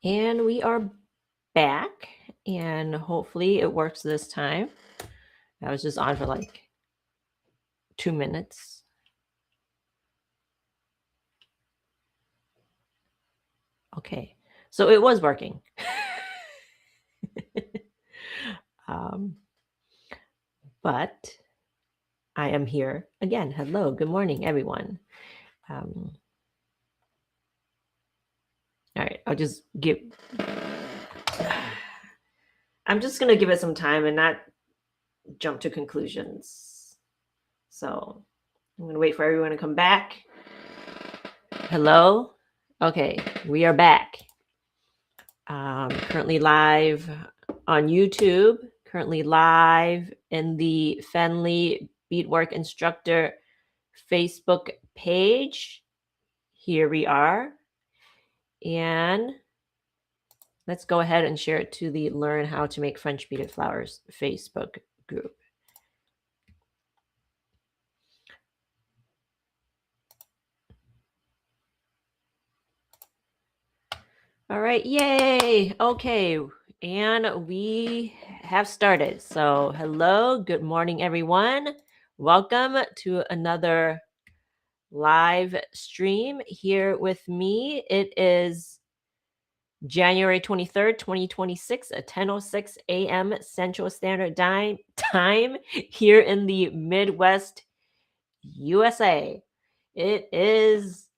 And we are back, and hopefully it works this time. I was just on for like 2 minutes. Okay, so it was working. But I am here again. Hello, good morning, everyone. All right, I'll just give. I'm just gonna give it some time and not jump to conclusions. So I'm gonna wait for everyone to come back. Hello. Okay, we are back. Currently live on YouTube. Currently live in the Fenley Beadwork Instructor Facebook page. Here we are. And let's go ahead and share it to the Learn How to Make French Beaded Flowers Facebook group. All right, yay. Okay, and we have started. So hello, good morning, everyone. Welcome to another live stream here with me. It is January 23rd, 2026 at 10:06 a.m. Central Standard Time here in the Midwest, USA. It is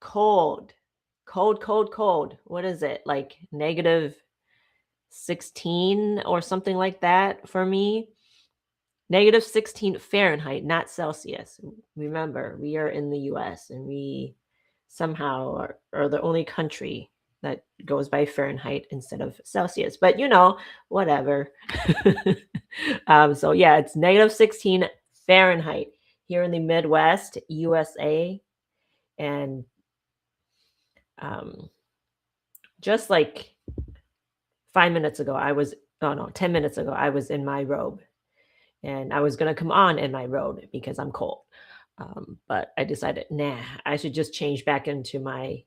cold. Cold. What is it? Like negative 16 or something like that for me. Negative 16 Fahrenheit, not Celsius. Remember, we are in the US and we somehow are the only country that goes by Fahrenheit instead of Celsius. But whatever. So yeah, it's negative 16 Fahrenheit here in the Midwest, USA. And just like 10 minutes ago, I was in my robe. And I was going to come on in my robe because I'm cold. But I decided, I should just change back into my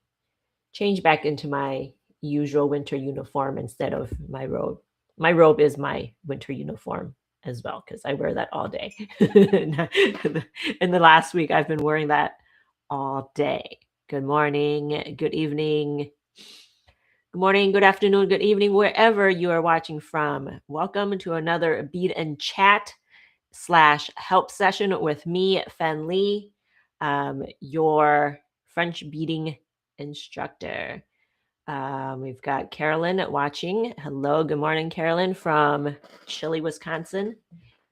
usual winter uniform instead of my robe. My robe is my winter uniform as well because I wear that all day. In the last week, I've been wearing that all day. Good morning, good evening. Good morning, good afternoon, good evening, wherever you are watching from. Welcome to another Bead and Chat / help session with me, Fen Lee, your French beading instructor. We've got Carolyn watching. Hello, good morning, Carolyn from chilly Wisconsin.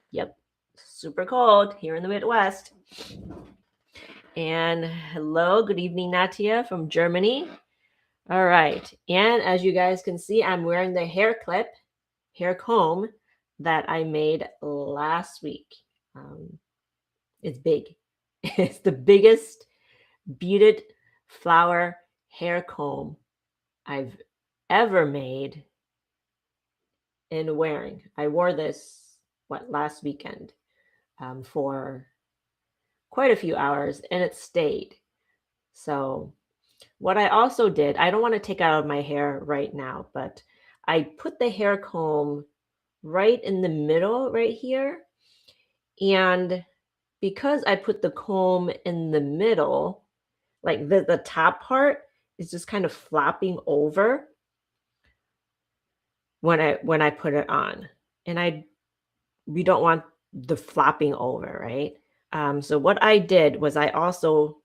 Yep, super cold here in the Midwest. And hello, good evening, Natia from Germany. All right, and as you guys can see, I'm wearing the hair comb that I made last week. It's big. It's the biggest beaded flower hair comb I've ever made and wearing. I wore this last weekend for quite a few hours, and it stayed. So what I also did, I don't want to take out of my hair right now, but I put the hair comb right in the middle right here. And because I put the comb in the middle, like the top part is just kind of flopping over when I put it on. And we don't want the flopping over, right? So what I did was I also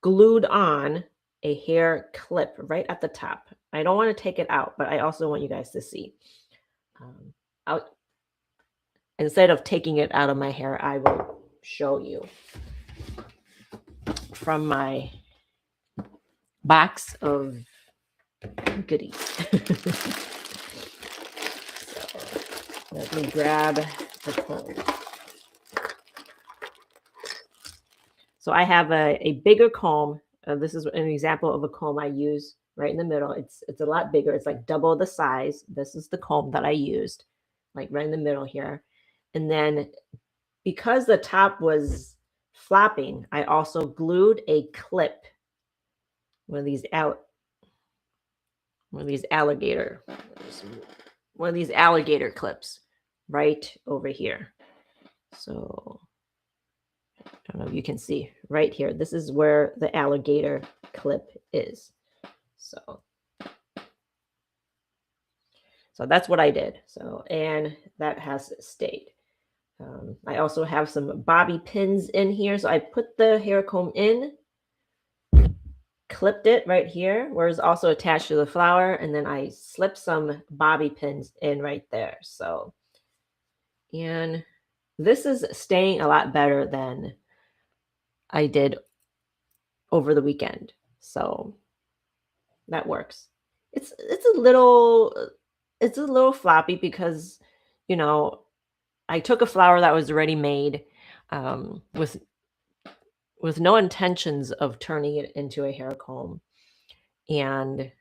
glued on a hair clip right at the top. I don't want to take it out, but I also want you guys to see. Instead of taking it out of my hair, I will show you from my box of goodies. So let me grab the comb. So I have a bigger comb. This is an example of a comb I use right in the middle. It's a lot bigger. It's like double the size. This is the comb that I used, like right in the middle here. And then because the top was flopping, I also glued a clip, one of these out one of these alligator clips right over here. So I don't know if you can see right here. This is where the alligator clip is. So that's what I did. So, and that has stayed. I also have some bobby pins in here. So I put the hair comb in, clipped it right here, where it's also attached to the flower, and then I slipped some bobby pins in right there. So, and this is staying a lot better than I did over the weekend. So that works. It's a little floppy because, you know, I took a flower that was already made, with no intentions of turning it into a hair comb. And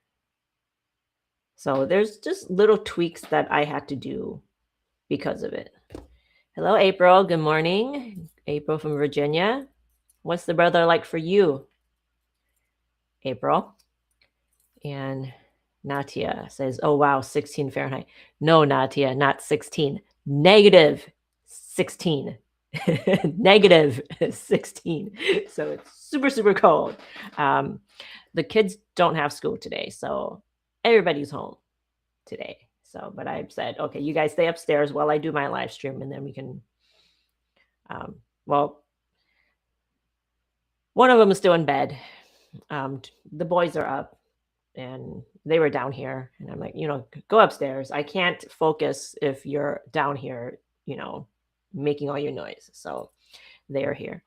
so there's just little tweaks that I had to do because of it. Hello, April. Good morning. April from Virginia. What's the weather like for you, April? And Natia says, oh, wow, 16 Fahrenheit. No, Natia, not 16. Negative 16. Negative 16. So it's super, super cold. The kids don't have school today, so everybody's home today. So, but I've said, okay, you guys stay upstairs while I do my live stream, and then we can, well, one of them is still in bed. The boys are up, and they were down here, and I'm like, go upstairs. I can't focus if you're down here, making all your noise. So they are here.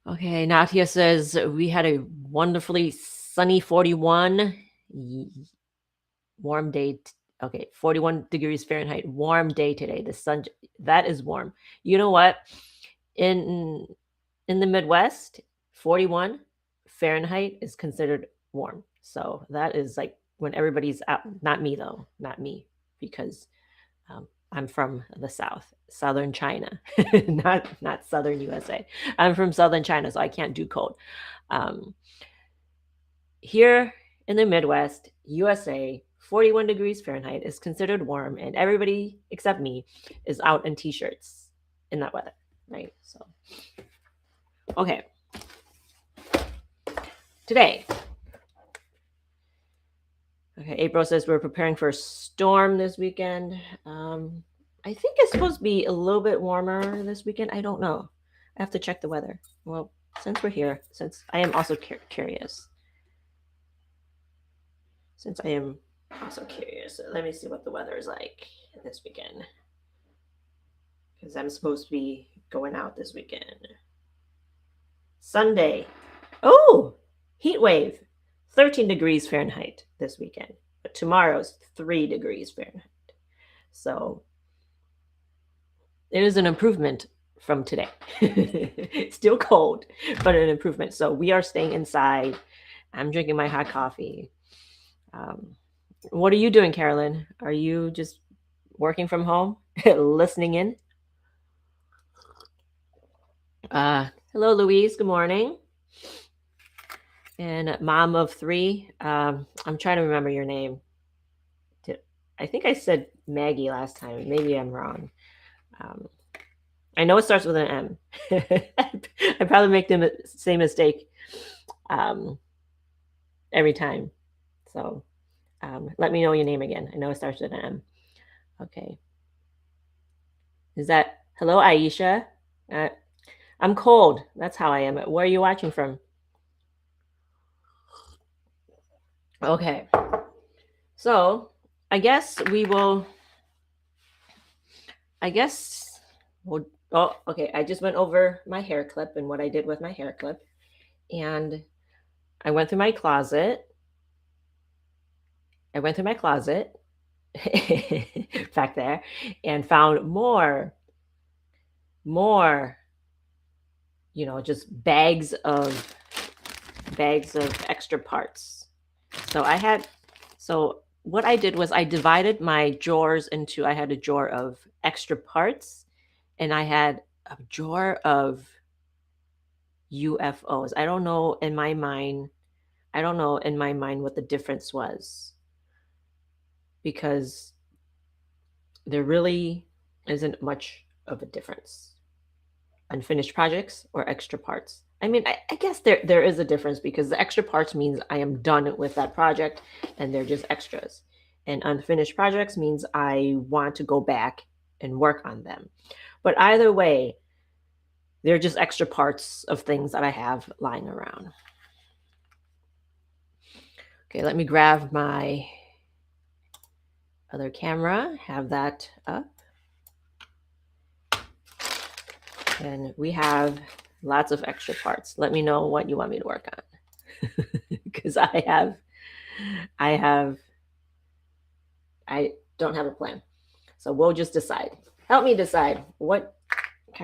Okay, Natia says we had a wonderfully sunny 41 warm day. Okay, 41 degrees Fahrenheit, warm day today. The sun, that is warm. You know what? In the Midwest, 41 Fahrenheit is considered warm. So that is like when everybody's out. Not me though, not me, because I'm from the South, Southern China, not Southern USA. I'm from Southern China, so I can't do cold. Here in the Midwest, USA, 41 degrees Fahrenheit is considered warm, and everybody except me is out in t-shirts in that weather, right? So, okay. Today. Okay, April says we're preparing for a storm this weekend. I think it's supposed to be a little bit warmer this weekend. I don't know. I have to check the weather. Well, since we're here, since I am also curious. Let me see what the weather is like this weekend. Because I'm supposed to be going out this weekend. Sunday. Oh, heat wave. 13 degrees Fahrenheit this weekend. But tomorrow's 3 degrees Fahrenheit. So it is an improvement from today. Still cold, but an improvement. So we are staying inside. I'm drinking my hot coffee. What are you doing, Carolyn? Are you just working from home, listening in? Hello, Louise. Good morning. And mom of 3. I'm trying to remember your name. I think I said Maggie last time. Maybe I'm wrong. I know it starts with an M. I probably make the same mistake every time. So let me know your name again. I know it starts with an M. Okay. Is that hello, Aisha? I'm cold. That's how I am. Where are you watching from? Okay. So I guess we'll. Oh, okay. I just went over my hair clip and what I did with my hair clip. And I went through my closet. Back there and found more, just bags of extra parts. So what I did was I divided my drawers into, I had a drawer of extra parts and I had a drawer of UFOs. I don't know, in my mind, I don't know in my mind what the difference was, because there really isn't much of a difference. Unfinished projects or extra parts. I mean, I guess there is a difference, because the extra parts means I am done with that project and they're just extras. And unfinished projects means I want to go back and work on them. But either way, they're just extra parts of things that I have lying around. Okay, let me grab my other camera, have that up. And we have lots of extra parts. Let me know what you want me to work on. Because I don't have a plan. So we'll just decide. Help me decide what do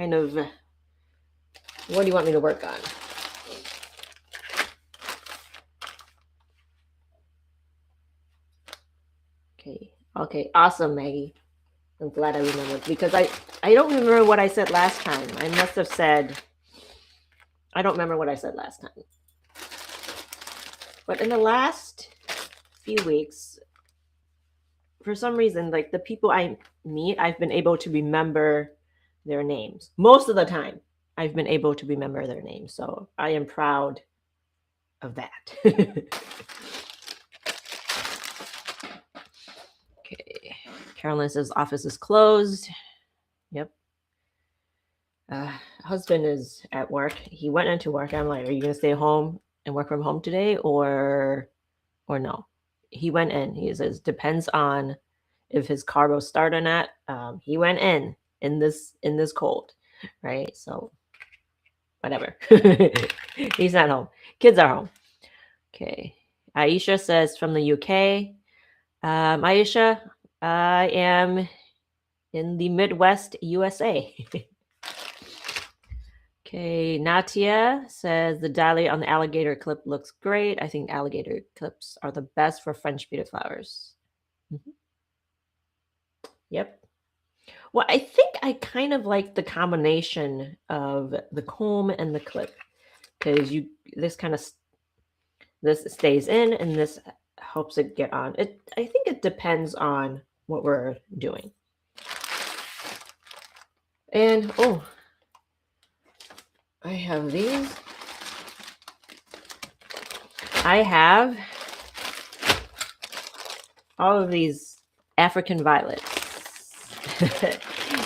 you want me to work on? Okay, awesome, Maggie. I'm glad I remembered, because I don't remember what I said last time. I must have said, I don't remember what I said last time. But in the last few weeks, for some reason, like the people I meet, I've been able to remember their names. Most of the time, I've been able to remember their names. So I am proud of that. Okay. Carolyn says office is closed. Yep. Husband is at work. He went into work. I'm like, are you going to stay home and work from home today or no? He went in. He says, depends on if his car will start or not. He went in this cold, right? So whatever. He's not home. Kids are home. Okay. Aisha says from the UK. Aisha, I am in the Midwest, USA. Okay, Natia says the dahlia on the alligator clip looks great. I think alligator clips are the best for French beaded flowers. Mm-hmm. Yep. Well, I think I kind of like the combination of the comb and the clip, because this stays in and this helps it get on. I think it depends on what we're doing. And I have these. I have all of these African violets.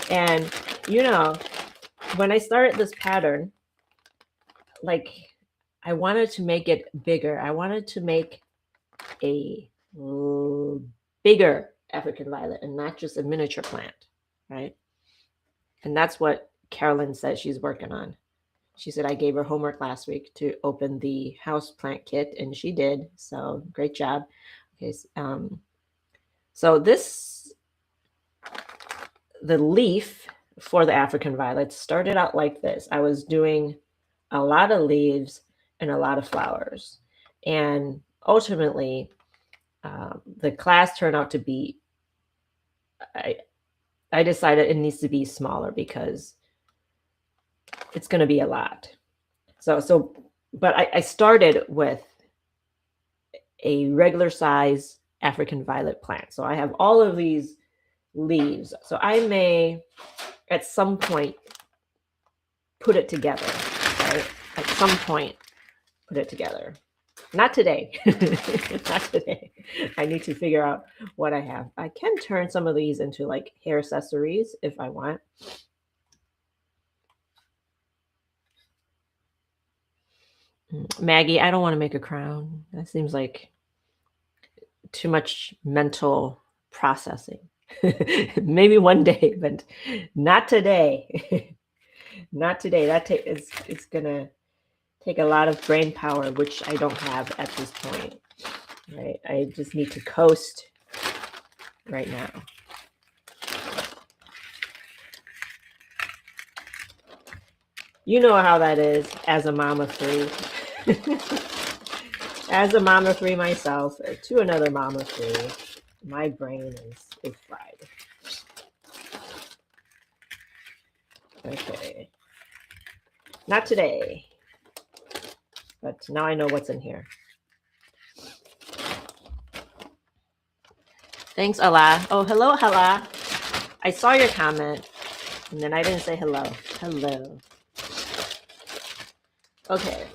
And when I started this pattern, like I wanted to make it bigger. I wanted to make a bigger African violet and not just a miniature plant, right? And that's what Carolyn says she's working on. She said I gave her homework last week to open the house plant kit, and she did. So great job. Okay, so the leaf for the African violet started out like this. I was doing a lot of leaves and a lot of flowers, and ultimately, the class turned out to be. I decided it needs to be smaller because it's going to be a lot. But I started with a regular size African violet plant. So I have all of these leaves. So I may, at some point, put it together, right? At some point, put it together. Not today. Not today. I need to figure out what I have. I can turn some of these into like hair accessories if I want. Maggie, I don't want to make a crown. That seems like too much mental processing. Maybe one day, but not today. Not today. It's gonna take a lot of brain power, which I don't have at this point. Right? I just need to coast right now. You know how that is as a mom of 3. As a mom of 3 myself, to another mom of 3, my brain is fried. Okay. Not today. But now I know what's in here. Thanks, Allah. Oh, hello, Allah. I saw your comment, and then I didn't say hello. Hello. Okay.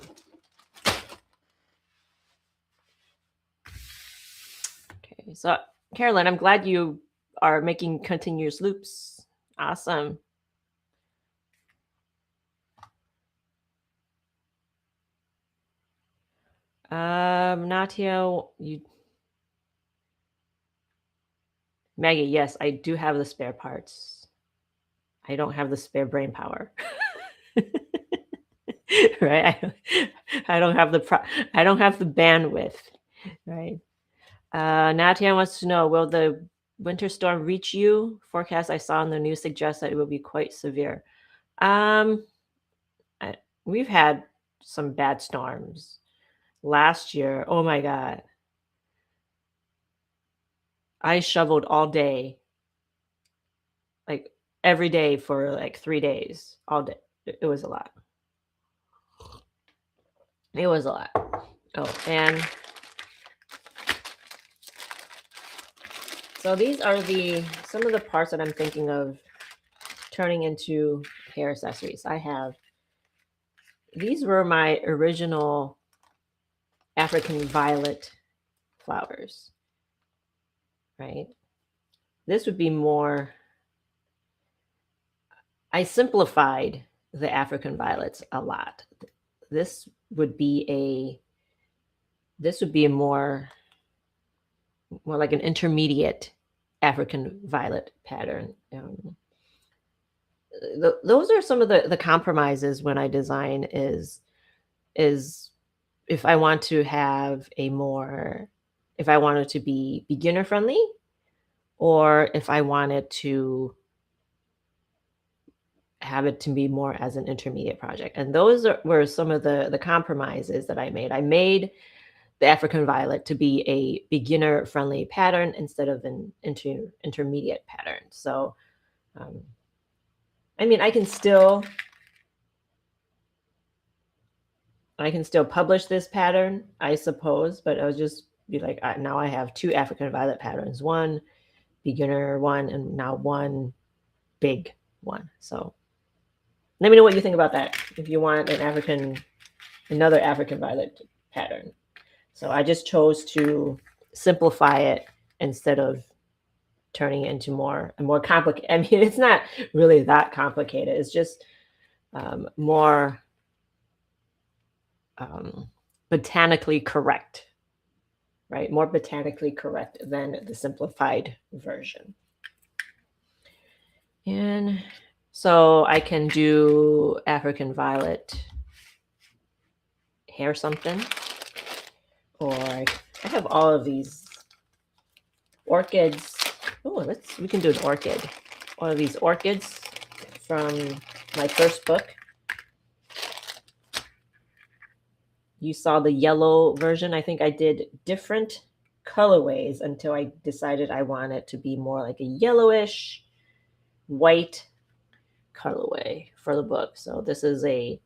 Okay. So, Carolyn, I'm glad you are making continuous loops. Awesome. Natia, you, Maggie. Yes, I do have the spare parts. I don't have the spare brain power. Right? I don't have I don't have the bandwidth. Right. Natia wants to know, will the winter storm reach you? Forecast I saw in the news suggests that it will be quite severe. Um, we've had some bad storms last year. Oh my God. I shoveled all day, like every day for like 3 days, all day. It was a lot. It was a lot. Oh, and so these are some of the parts that I'm thinking of turning into hair accessories. These were my original African violet flowers, right? This would be more, I simplified the African violets a lot. This would be a more like an intermediate African violet pattern. Those are some of the compromises when I design is if I want to have if I want it to be beginner friendly, or if I wanted to have it to be more as an intermediate project. And were some of the compromises that I made. I made the African violet to be a beginner friendly pattern instead of an intermediate pattern. So, um, I mean, I can still publish this pattern, I suppose, but I would just be like, now I have two African violet patterns, one beginner one, and now one big one. So let me know what you think about that. If you want another African violet pattern. So I just chose to simplify it instead of turning it into more complicated. I mean, it's not really that complicated. It's just more botanically correct, right? More botanically correct than the simplified version. And so I can do African violet hair something, or I have all of these orchids. Oh, we can do an orchid. All of these orchids from my first book. You saw the yellow version. I think I did different colorways until I decided I wanted to be more like a yellowish white colorway for the book. So this is an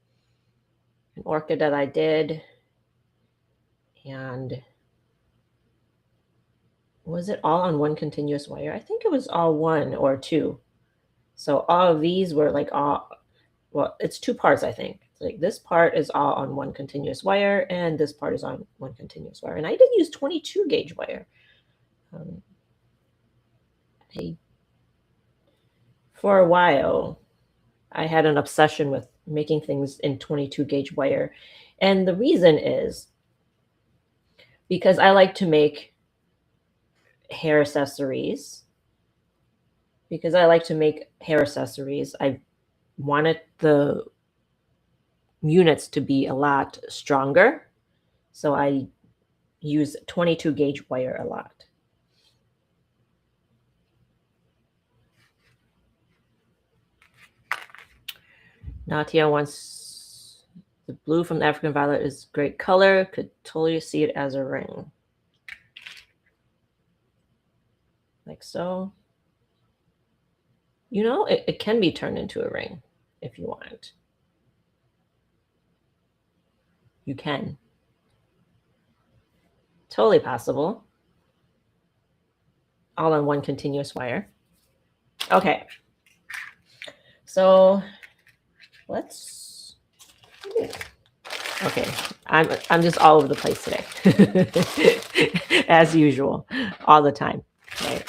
orchid that I did. And was it all on one continuous wire? I think it was all one or two. So all of these were like it's two parts, I think. Like this part is all on one continuous wire, and this part is on one continuous wire. And I did use 22 gauge wire. For a while, I had an obsession with making things in 22 gauge wire. And the reason is because I like to make hair accessories. Because I like to make hair accessories, I wanted the units to be a lot stronger. So I use 22 gauge wire a lot. Natia wants the blue from the African violet is great color. Could totally see it as a ring. Like so. You know, it can be turned into a ring if you want. You can. Totally possible. all on one continuous wire. Okay. So let's. Okay, I'm just all over the place today, as usual, all the time. Right.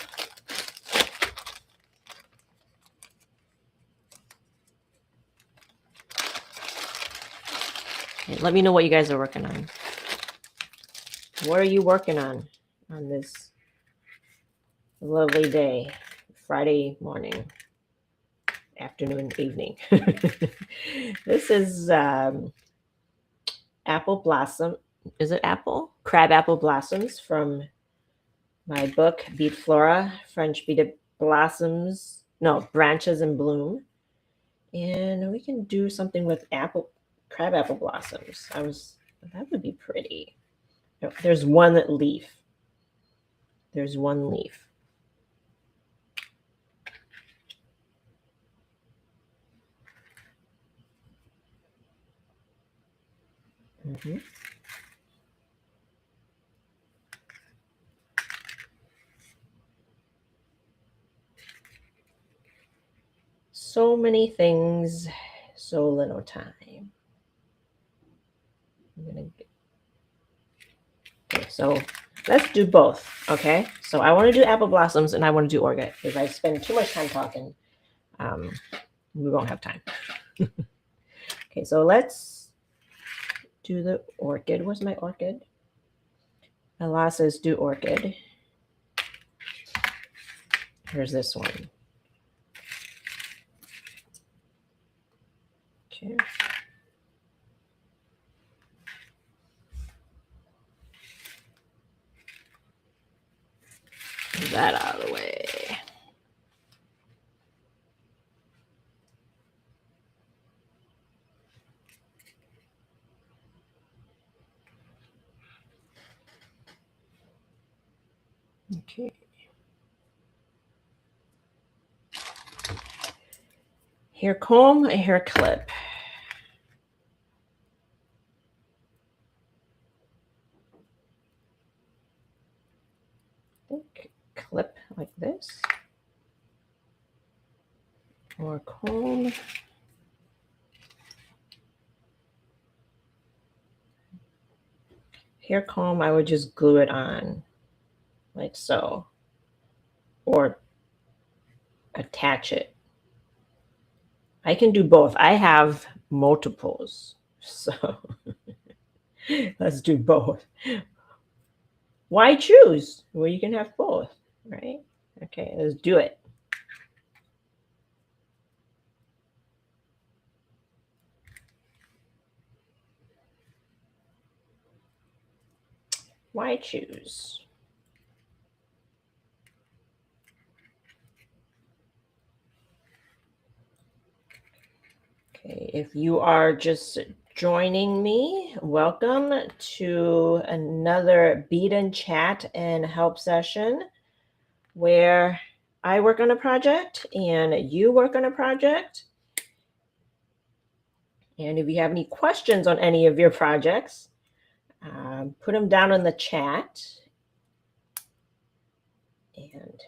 Okay, let me know what you guys are working on. What are you working on this lovely day, Friday morning, afternoon, evening? This is apple blossom. Is it apple? Crab apple blossoms from my book, Bead Flora, French beaded blossoms. No, branches in bloom. And we can do something with crab apple blossoms. That would be pretty. There's one leaf. There's one leaf. Mm-hmm. So many things, so little time. Okay, so let's do both. Okay, so I want to do apple blossoms and I want to do orchid. If I spend too much time talking, we won't have time. Okay, so let's do the orchid. Where's my orchid? Allah says do orchid. Here's this one. Okay. Get that out of the way. Okay. Hair comb, a hair clip. Clip like this. Or comb. Hair comb, I would just glue it on like so. Or attach it. I can do both. I have multiples. So let's do both. Why choose? Well, you can have both, right? Okay, let's do it. Why choose? Okay, if you are just joining me, welcome to another Bead and Chat and Help session where I work on a project and you work on a project. And if you have any questions on any of your projects, put them down in the chat. And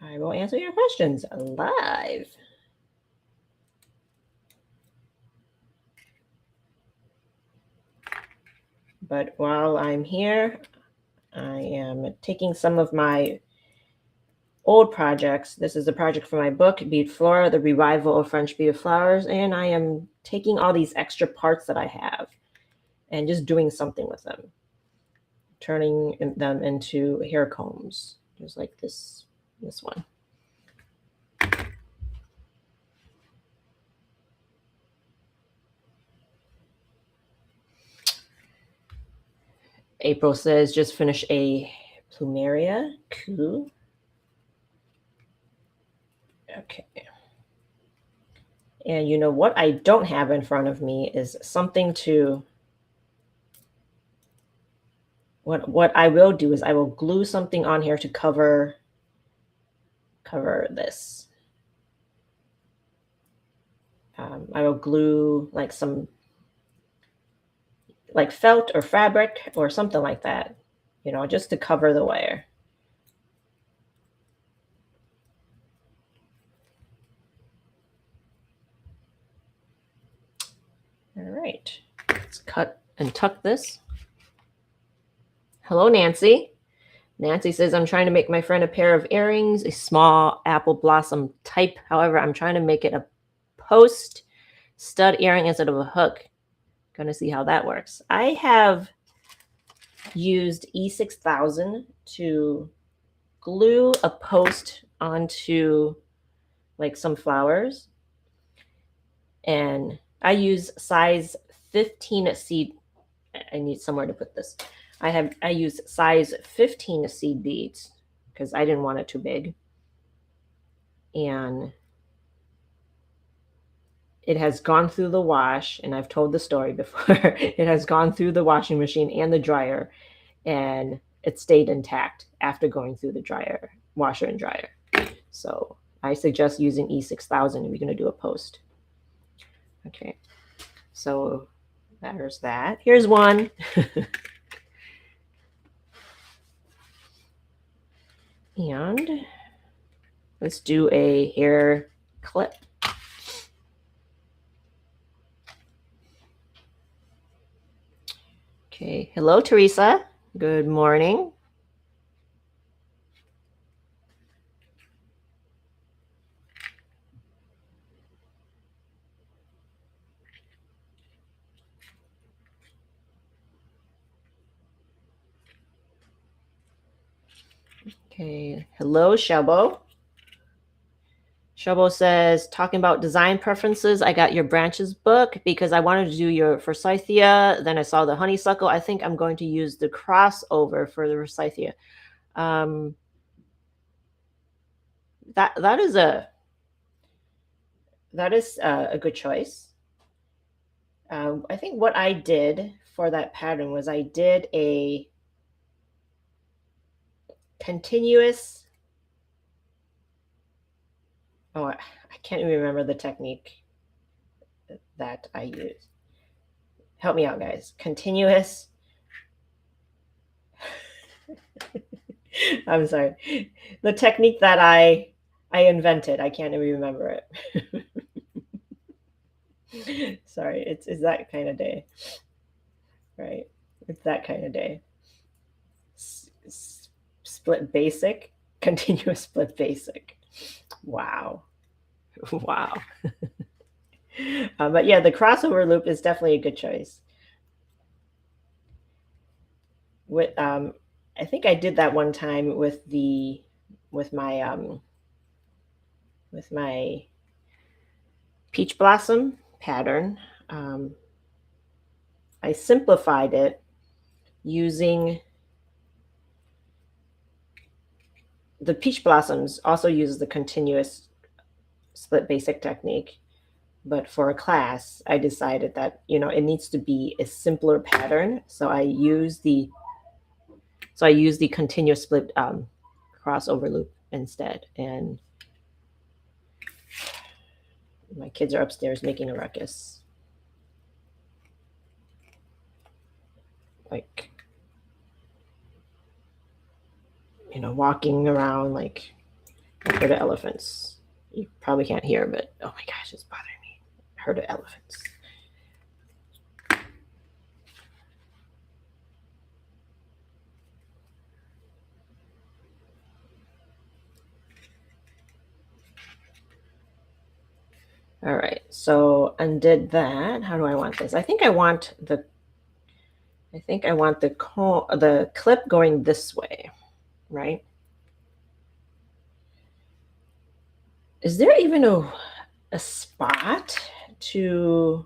I will answer your questions live. But while I'm here, I am taking some of my old projects. This is a project for my book, Bead Flora, The Revival of French Beaded Flowers. And I am taking all these extra parts that I have and just doing something with them, turning them into hair combs, just like this one. April says, just finish a plumeria. Cool. Okay. And you know what I don't have in front of me is something to, what I will do is I will glue something on here to cover this. I will glue like some like felt or fabric or something like that, you know, just to cover the wire. right, let's cut and tuck this. Hello, Nancy. Nancy says, I'm trying to make my friend a pair of earrings, a small apple blossom type. However, I'm trying to make it a post stud earring instead of a hook. Gonna see how that works. I have used E6000 to glue a post onto like some flowers. And I use size 15 seed. I need somewhere to put this. I use size 15 seed beads because I didn't want it too big. And it has gone through the wash, and I've told the story before. It has gone through the washing machine and the dryer, and it stayed intact after going through the washer and dryer. So I suggest using E6000 if you're going to do a post. Okay, so there's that. Here's one. And let's do a hair clip. Okay, hello, Teresa. Good morning. Okay, hello, Shelbo. Shelbo says, talking about design preferences, I got your branches book because I wanted to do your forsythia. Then I saw the honeysuckle. I think I'm going to use the crossover for the forsythia. That is a good choice. I think what I did for that pattern was I did a continuous. Oh, I can't even remember the technique that I used. Help me out, guys. Continuous. I'm sorry. The technique that I invented. I can't even remember it. Sorry, it's that kind of day. Right? It's that kind of day. Split basic, continuous split basic. Wow. Wow. But yeah, the crossover loop is definitely a good choice. With I think I did that one time with my peach blossom pattern. I simplified it using the peach blossoms. Also uses the continuous split basic technique, but for a class, I decided that it needs to be a simpler pattern. So I use the continuous split crossover loop instead. And my kids are upstairs making a ruckus. Like, walking around like a herd of elephants. You probably can't hear, but oh my gosh, it's bothering me. Herd of elephants. All right, so undid that. How do I want this? I think I want the clip going this way, right? Is there even a spot to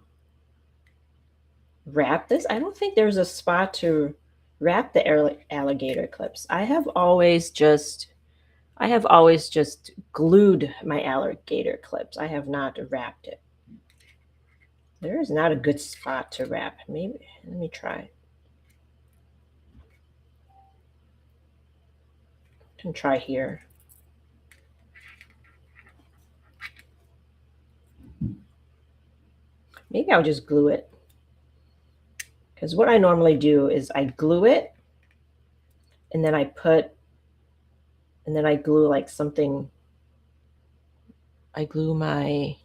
wrap this? I don't think there's a spot to wrap the alligator clips. I have always just glued my alligator clips. I have not wrapped it. There is not a good spot to wrap. Maybe, let me try. I can try here. Maybe I'll just glue it. Because what I normally do is I glue it, and then I glue like something. I glue my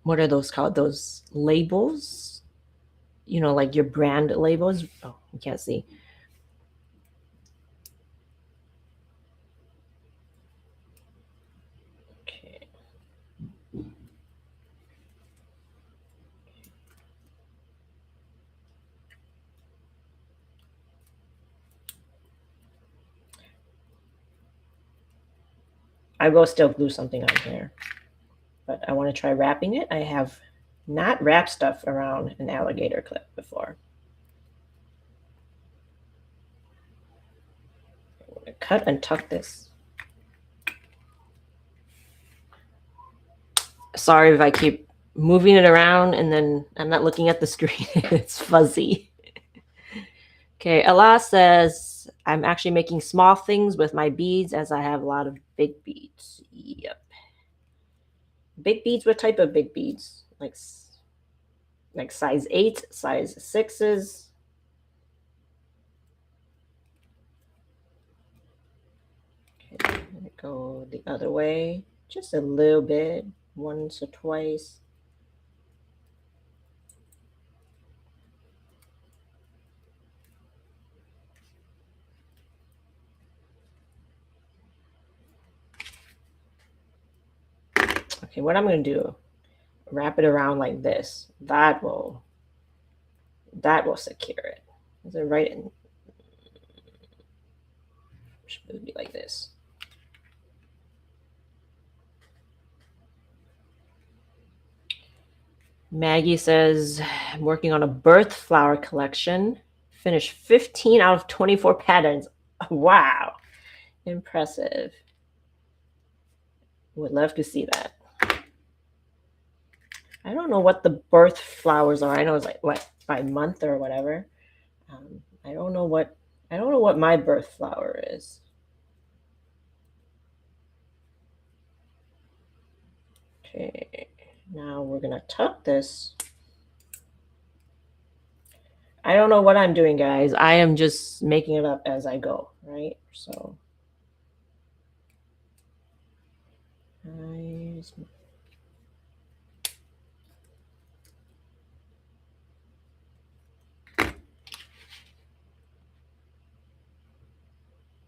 what are those called? Those labels? You know, like your brand labels. Oh, you can't see. Okay. I will still glue something on here, but I want to try wrapping it. I have not wrapped stuff around an alligator clip before. I'm going to cut and tuck this. Sorry if I keep moving it around and then I'm not looking at the screen. It's fuzzy. Okay, Allah says, I'm actually making small things with my beads as I have a lot of big beads. Yep. Big beads, what type of big beads? Like size 8, size 6s. Okay, go the other way. Just a little bit, once or twice. Okay, what I'm going to do, wrap it around like this. That will secure it. Is it right in? Should be like this. Maggie says, I'm working on a birth flower collection. Finished 15 out of 24 patterns. Wow. Impressive. Would love to see that. I don't know what the birth flowers are. I know it's like what, by month or whatever. I don't know what my birth flower is. Okay, now we're gonna tuck this. I don't know what I'm doing, guys. I am just making it up as I go, right? So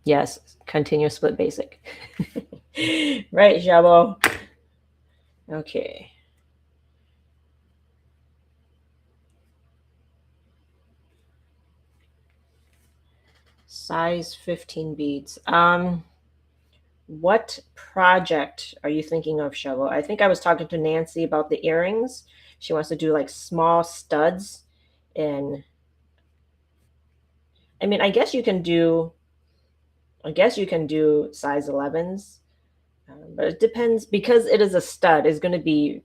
yes, continue split basic. Right, Jabo. Okay. Size 15 beads. What project are you thinking of, Shovel? I think I was talking to Nancy about the earrings. She wants to do like small studs. And I mean, I guess you can do size 11s. But it depends, because it is a stud, it's going to be,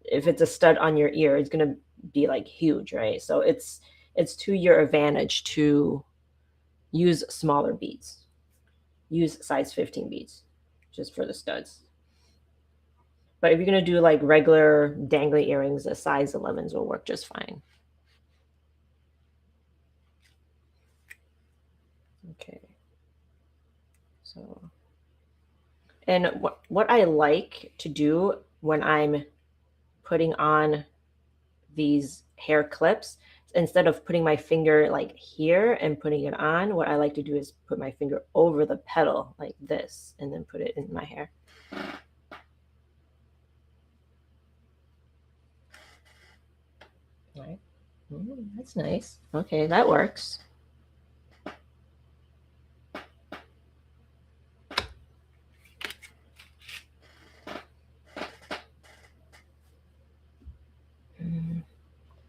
if it's a stud on your ear, it's going to be like huge, right? So it's to your advantage to use smaller beads. Use size 15 beads just for the studs. But if you're going to do like regular dangly earrings, the size 11s will work just fine. Okay. So, and what I like to do when I'm putting on these hair clips, instead of putting my finger like here and putting it on, what I like to do is put my finger over the petal like this and then put it in my hair. All right. That's nice. Okay, that works.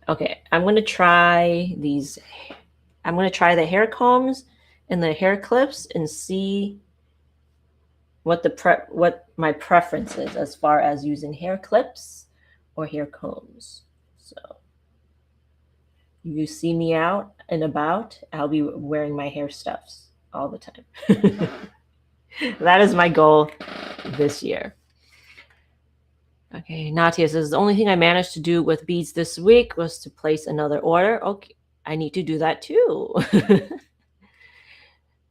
Okay, I'm going to try these. I'm going to try the hair combs and the hair clips and see what my preference is as far as using hair clips or hair combs. So you see me out and about, I'll be wearing my hair stuffs all the time. That is my goal this year. Okay, Natia says, the only thing I managed to do with beads this week was to place another order. Okay, I need to do that too.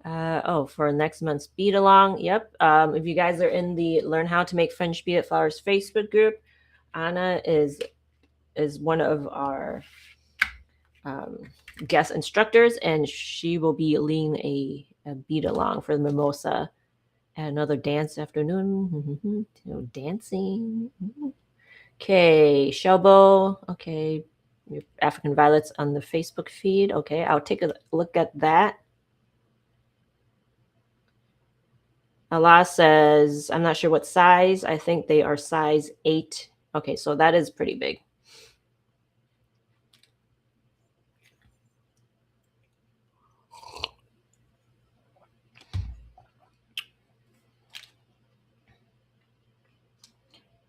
For next month's bead along. Yep. If you guys are in the Learn How to Make French Beaded Flowers Facebook group, Anna is one of our guest instructors, and she will be leading a bead along for the mimosa and another dance afternoon. Dancing. Okay, Shelbo. Okay, your African Violets on the Facebook feed. Okay, I'll take a look at that. Allah says, I'm not sure what size. I think they are size 8. Okay, so that is pretty big.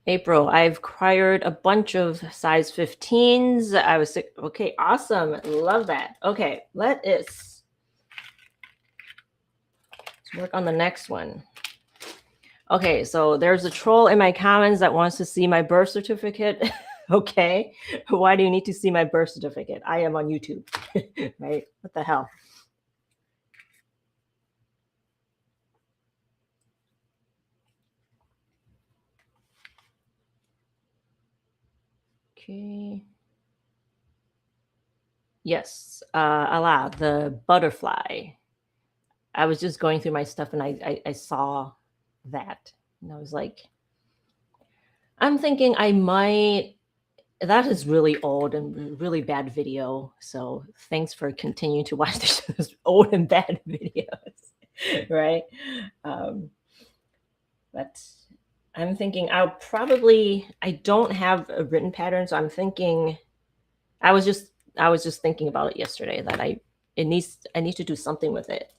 April, I've acquired a bunch of size 15s. I was sick. Okay, awesome. Love that. Okay, let's work on the next one. Okay, so there's a troll in my comments that wants to see my birth certificate. Okay, why do you need to see my birth certificate? I am on YouTube, right? What the hell? Okay. Yes, Allah, the butterfly. I was just going through my stuff and I saw that. And I was like, I'm thinking I might. That is really old and really bad video. So thanks for continuing to watch those old and bad videos, right? But I'm thinking I don't have a written pattern, so I'm thinking I was just thinking about it yesterday that I need to do something with it.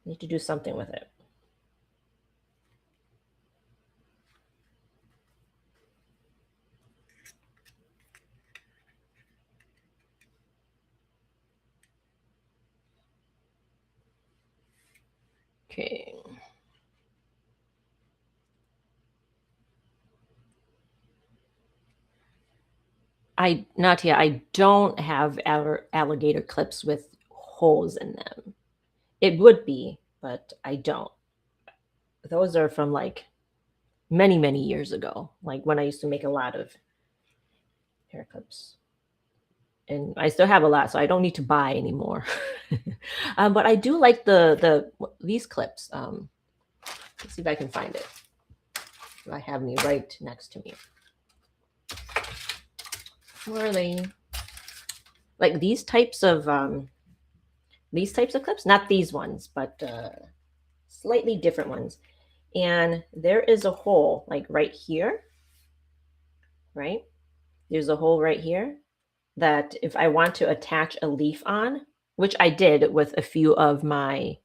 Need to do something with it. Okay. Natia, I don't have alligator clips with holes in them. It would be, but I don't. Those are from like many, many years ago, like when I used to make a lot of hair clips. And I still have a lot, so I don't need to buy anymore. But I do like these clips. Let's see if I can find it. I have me right next to me. Where are they? Like these types of clips, not these ones, but slightly different ones. And there is a hole like right here, right? There's a hole right here that if I want to attach a leaf on, which I did with a few of my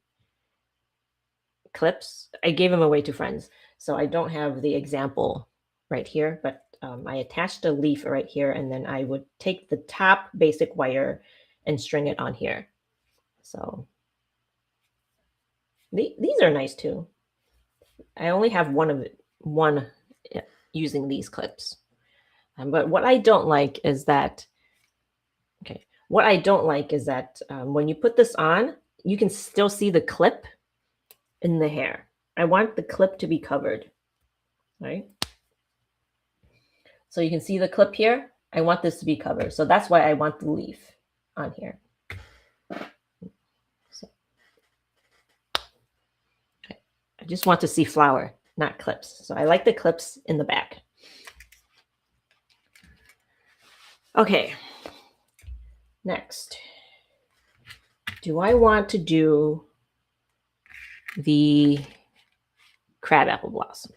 clips, I gave them away to friends. So I don't have the example right here, but I attached a leaf right here, and then I would take the top basic wire and string it on here. So these are nice too. I only have one using these clips. But what I don't like is that, when you put this on, you can still see the clip in the hair. I want the clip to be covered, right? So you can see the clip here. I want this to be covered. So that's why I want the leaf on here. So, okay. I just want to see flower, not clips. So I like the clips in the back. Okay. Next. Do I want to do the crabapple blossoms?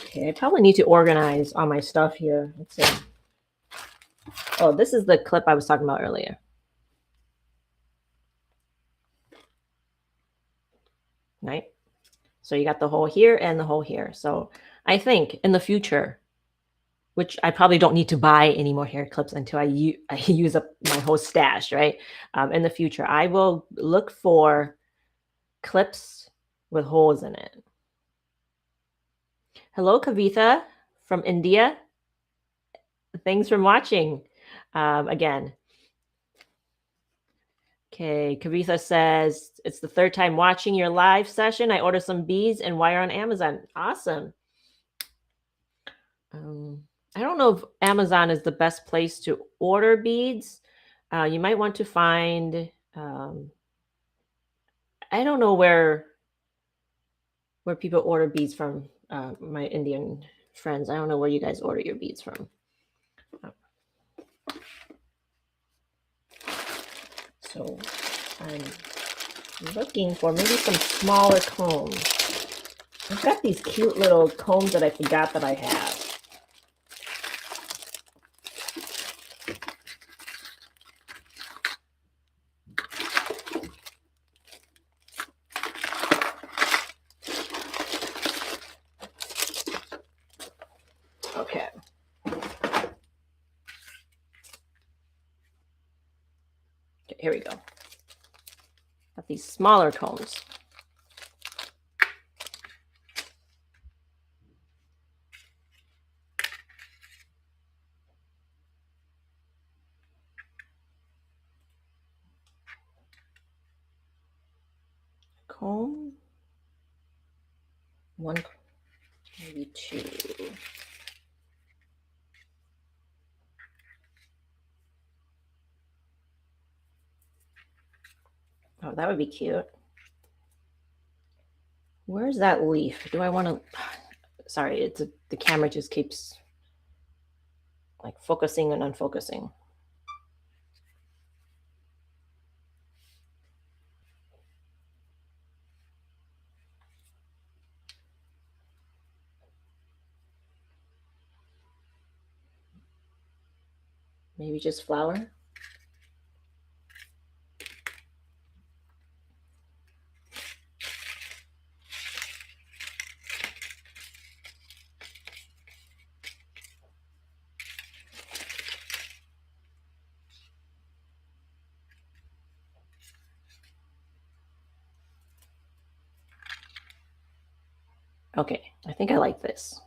Okay, I probably need to organize all my stuff here. Let's see. Oh, this is the clip I was talking about earlier. Right? So you got the hole here and the hole here. So I think in the future, which I probably don't need to buy any more hair clips until I use up my whole stash, right? In the future, I will look for clips with holes in it. Hello, Kavitha from India. Thanks for watching again. Okay, Kavitha says, it's the third time watching your live session. I ordered some beads and wire on Amazon. Awesome. I don't know if Amazon is the best place to order beads. You might want to find, I don't know where people order beads from, my Indian friends. I don't know where you guys order your beads from. So I'm looking for maybe some smaller combs. I've got these cute little combs that I forgot that I have. Okay. Okay, here we go. Got these smaller combs. Comb. One, maybe two. Oh, that would be cute. Where's that leaf? Do I want to? Sorry, the camera just keeps like focusing and unfocusing. Maybe just flower. Okay, I think I like this.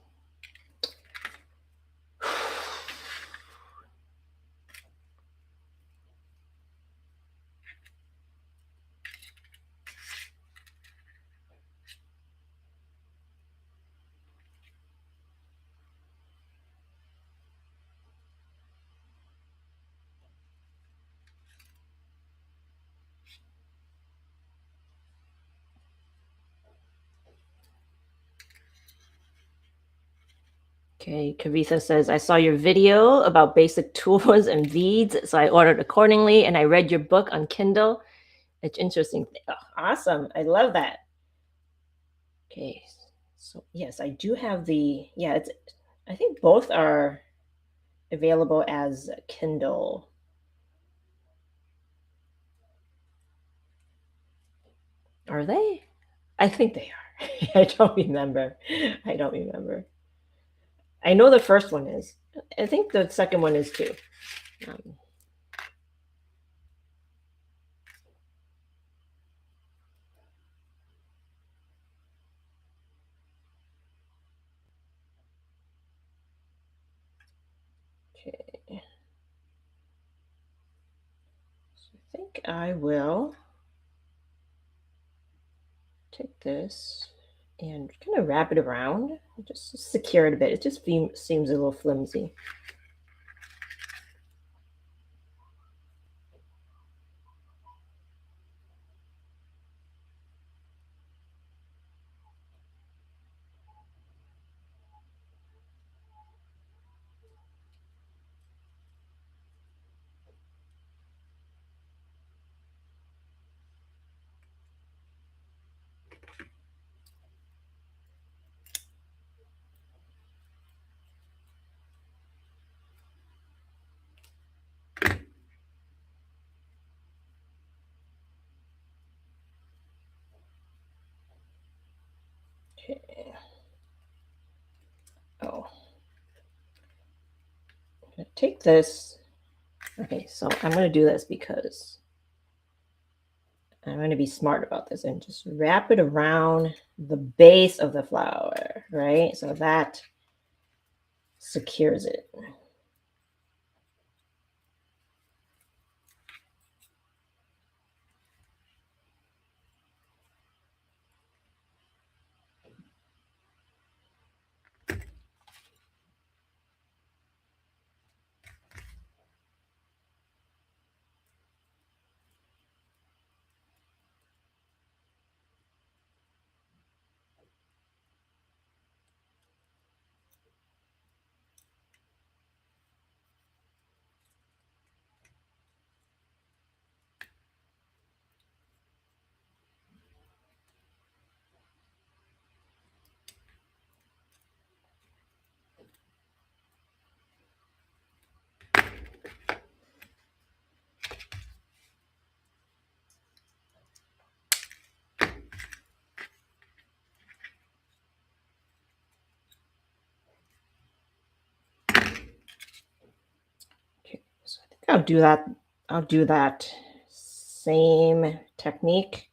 Okay, Kavitha says, I saw your video about basic tools and beads, so I ordered accordingly, and I read your book on Kindle. It's interesting. Oh, awesome. I love that. Okay, so yes, I do have I think both are available as Kindle. Are they? I think they are. I don't remember. I know the first one is. I think the second one is too. Um, okay. So I think I will take this and kind of wrap it around, just secure it a bit. It just seems a little flimsy. Okay. Oh, I'm gonna take this. Okay, so I'm gonna do this because I'm going to be smart about this and just wrap it around the base of the flower, right? So that secures it. Okay, so I think I'll do that. I'll do that same technique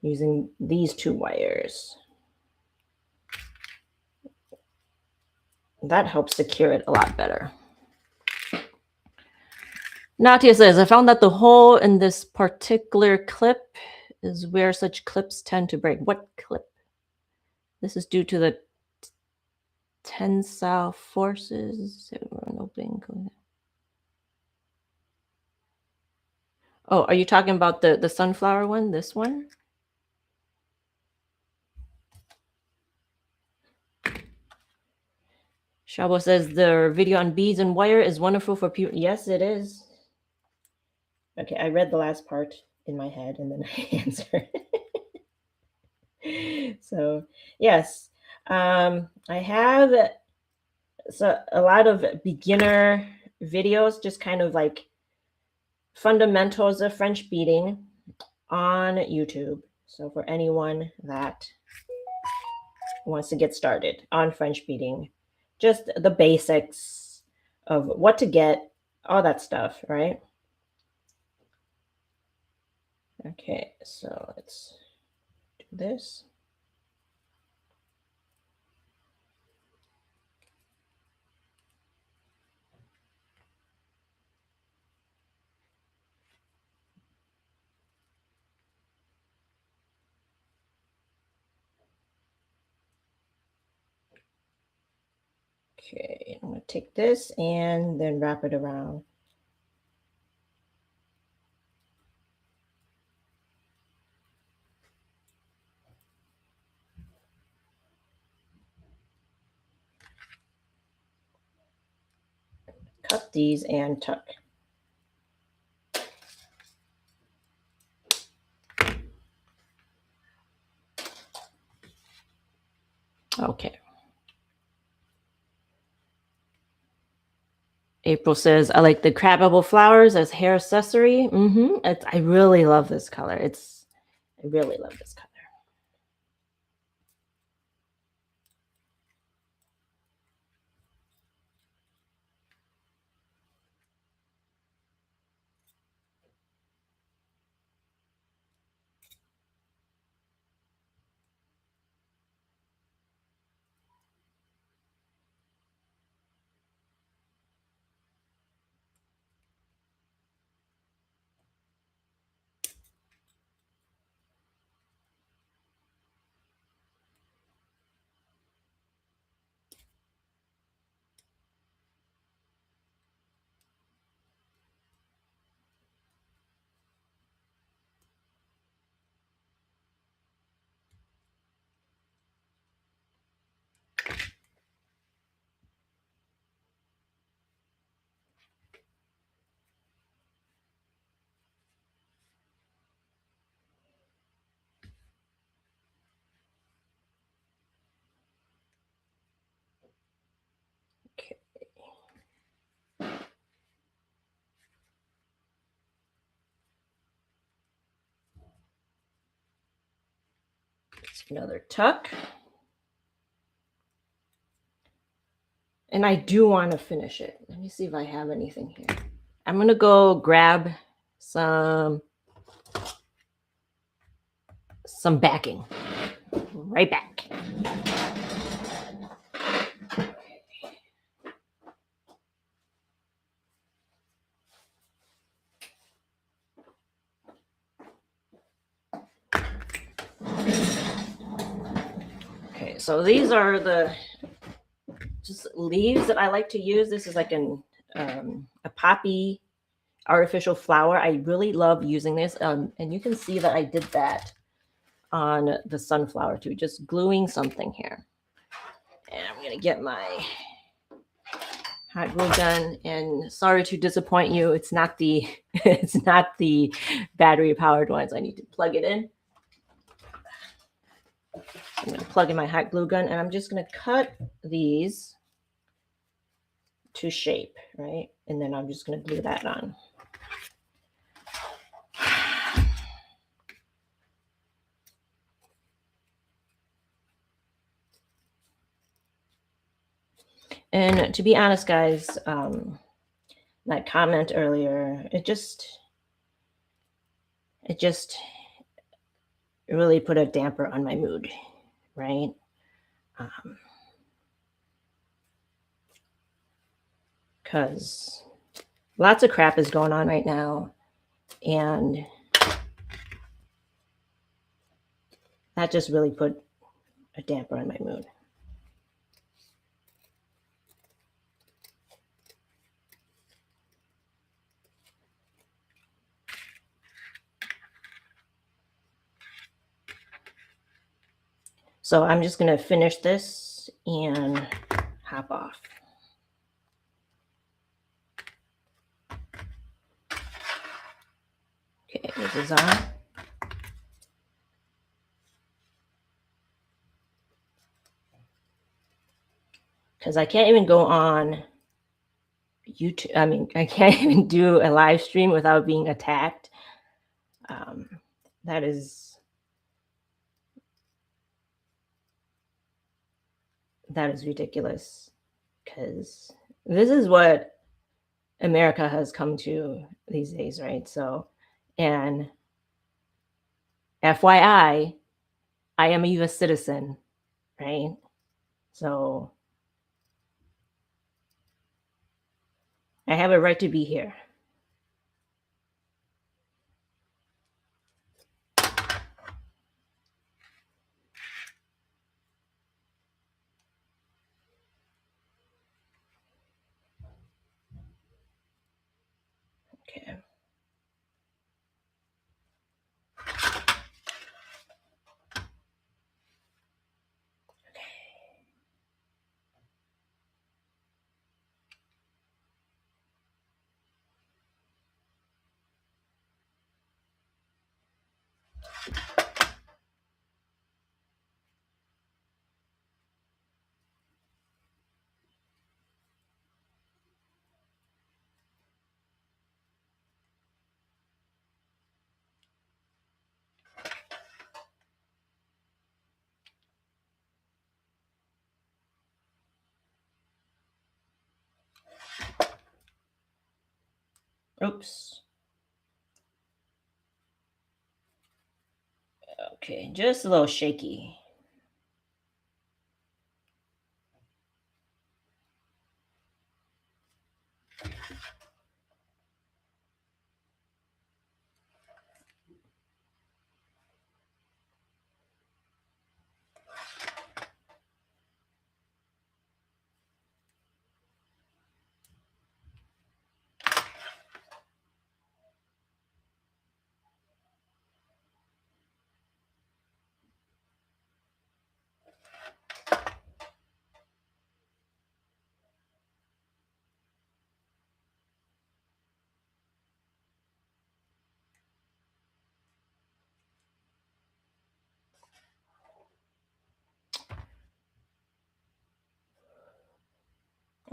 using these 2 wires. That helps secure it a lot better. Natia says, I found that the hole in this particular clip is where such clips tend to break. What clip? This is due to the tensile forces. Oh, are you talking about the sunflower one? This one? Shabo says the video on beads and wire is wonderful for people. Yes, it is. Okay, I read the last part in my head and then I answered. So, yes, I have a lot of beginner videos, just kind of like fundamentals of French beading on YouTube. So for anyone that wants to get started on French beading, just the basics of what to get, all that stuff, right? Okay, so let's do this. Okay, I'm going to take this and then wrap it around. Cut these and tuck. Okay. April says, I like the crabbable flowers as hair accessory. I really love this color. I really love this color. Okay. Another tuck. And I do want to finish it. Let me see if I have anything here. I'm going to go grab some some backing. Right back. Okay, so these are the just leaves that I like to use. This is like a poppy artificial flower. I really love using this. And you can see that I did that on the sunflower too, just gluing something here. And I'm gonna get my hot glue gun. And sorry to disappoint you, it's not the it's not the battery powered ones. I need to plug it in. I'm gonna plug in my hot glue gun, and I'm just gonna cut these to shape, right? And then I'm just gonna glue that on. And to be honest, guys, that comment earlier, it really put a damper on my mood, right? Because lots of crap is going on right now, and that just really put a damper on my mood. So I'm just going to finish this and hop off. Okay, this is on. Because I can't even go on YouTube. I mean, I can't even do a live stream without being attacked. That is ridiculous. Because this is what America has come to these days, right? So, and FYI, I am a US citizen, right? So I have a right to be here. Okay. Oops. Okay, just a little shaky.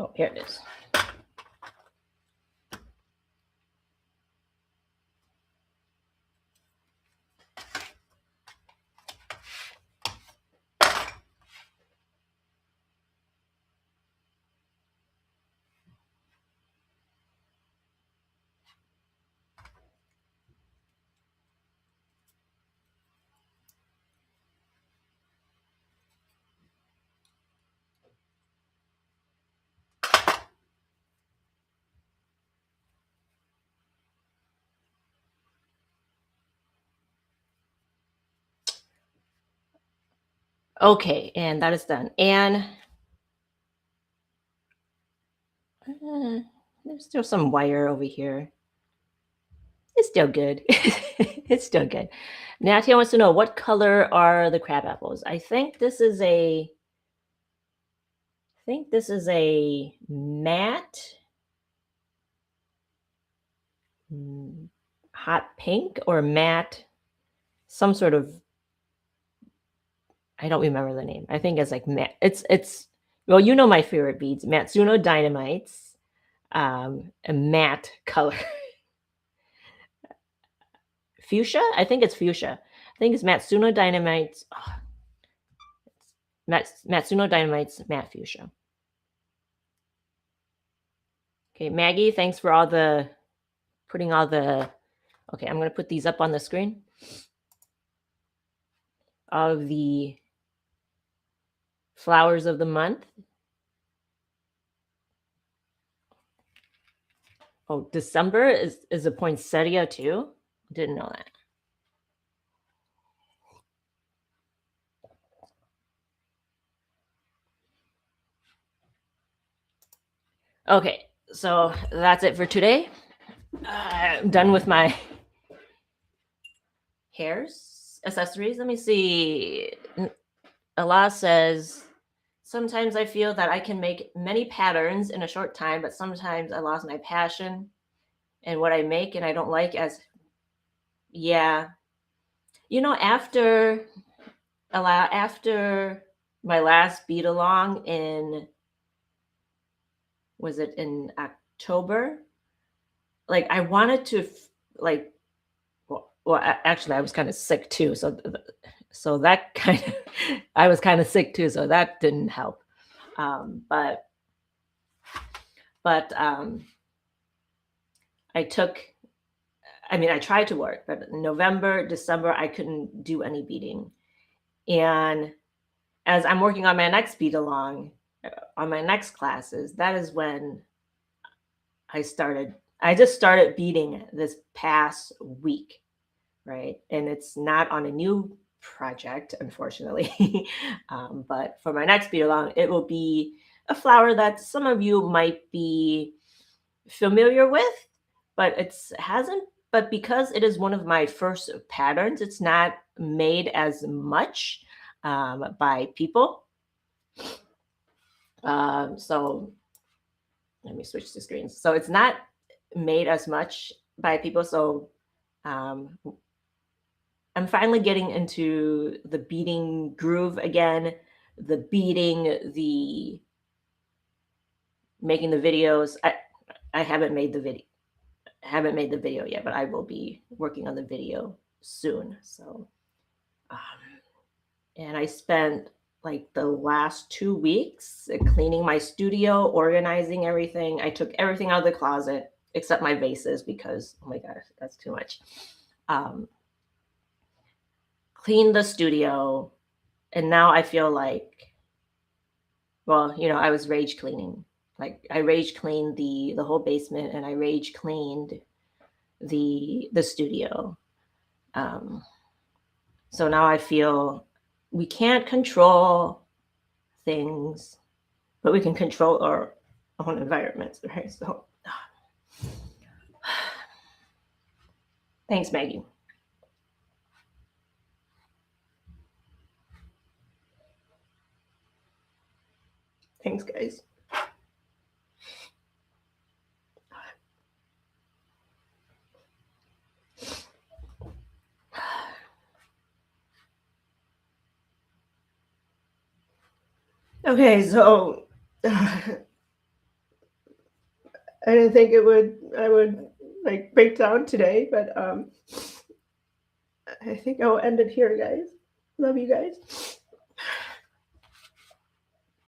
Oh, here it is. Okay, and that is done. And there's still some wire over here. It's still good. It's still good. Natia wants to know, what color are the crab apples? I think this is a matte hot pink or matte, some sort of, I don't remember the name. I think it's like matte. It's well, you know my favorite beads, Matsuno Dynamites, a matte color. Fuchsia? I think it's fuchsia. I think it's Matsuno Dynamites. Oh, Matsuno Dynamites matte fuchsia. Okay, Maggie, thanks for putting all the. Okay, I'm going to put these up on the screen of the flowers of the month. Oh, December is a poinsettia too? Didn't know that. Okay, so that's it for today. I'm done with my hairs, accessories. Let me see. Allah says, sometimes I feel that I can make many patterns in a short time, but sometimes I lost my passion and what I make and I don't like as, yeah. You know, after my last beat along was it in October? Like I wanted to like, well, actually I was kind of sick too. So that kind of, I was kind of sick too. So that didn't help. But I tried to work, but November, December, I couldn't do any beading. And as I'm working on my next beat along, on my next classes, that is when I just started beading this past week, right? And it's not on a new project, unfortunately. But for my next beat along, it will be a flower that some of you might be familiar with, but but because it is one of my first patterns, it's not made as much by people. So let me switch the screens. So it's not made as much by people. So I'm finally getting into the beading groove again, the beading, the making the videos. I haven't made the video yet, but I will be working on the video soon. So, and I spent like the last 2 weeks cleaning my studio, organizing everything. I took everything out of the closet except my vases because, oh my gosh, that's too much. Cleaned the studio, and now I feel like, well, I was rage cleaning. Like I rage cleaned the whole basement, and I rage cleaned the studio. So now I feel we can't control things, but we can control our own environments, right? So thanks, Maggie. Thanks, guys. Okay, so I didn't think I would like break down today, but I think I will end it here, guys. Love you guys.